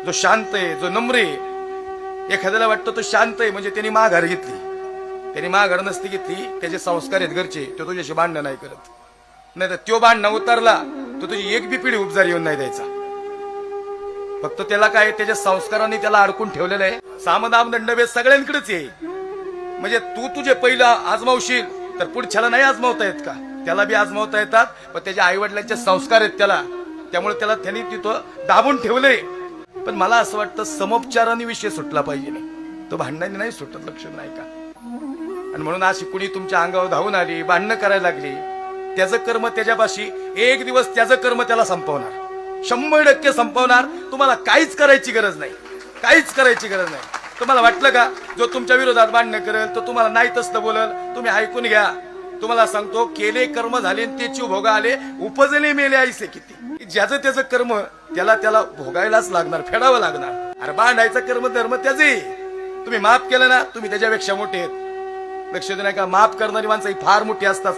जो शांत आहे, जो नम्र आहे, एखाद्याला वाटतं तो शांत आहे म्हणजे त्यांनी माघार घेतली. त्यांनी माघार नसती घेतली, त्याचे संस्कार आहेत घरचे, तो तुझ्याशी भांडणं नाही करत. नाही तर तो भांडणं उतरला तो तुझी एक बी पिढी उपजार येऊन नाही द्यायचा. फक्त त्याला काय, त्याच्या संस्कारांनी त्याला अडकून ठेवलेलं आहे. सामदाम दंडभेद सगळ्यांकडेच आहे. म्हणजे तू तुझे पहिला आजमावशील तर पुढच्याला नाही आजमावता येत का? त्याला बी आजमावता येतात, पण त्याच्या आई वडिलांचे संस्कार आहेत त्याला, त्यामुळे त्याला त्यांनी तिथं दाबून ठेवलंय. पण मला असं वाटतं समोपचाराने विषय सुटला पाहिजे, नाही तो भांडणाने नाही सुटत. लक्ष नाही का? आणि म्हणून अशी कुणी तुमच्या अंगावर धावून आली, भांडणं करायला लागली, त्याचं कर्म त्याच्यापाशी एक दिवस त्याचं कर्म त्याला संपवणार, 100% संपवणार. तुम्हाला काहीच करायची गरज नाही, काहीच करायची गरज नाही. तुम्हाला वाटलं का जो तुमच्या विरोधात भांडणं करेल तो तुम्हाला नाही तसं बोलल? तुम्ही ऐकून घ्या. तुम्हाला सांगतो, केले कर्म झाले त्याची भोगा आले, उपजले मेले ऐसे किती. ज्याचं त्याचं कर्म त्याला भोगायलाच लागणार, फेडावं लागणार. अरे भांडायचा कर्म धर्म त्याचे. तुम्ही माफ केलं ना, तुम्ही त्याच्यापेक्षा मोठे आहेत. लक्ष देऊ नका, माफ करणारी माणसं ही फार मोठी असतात.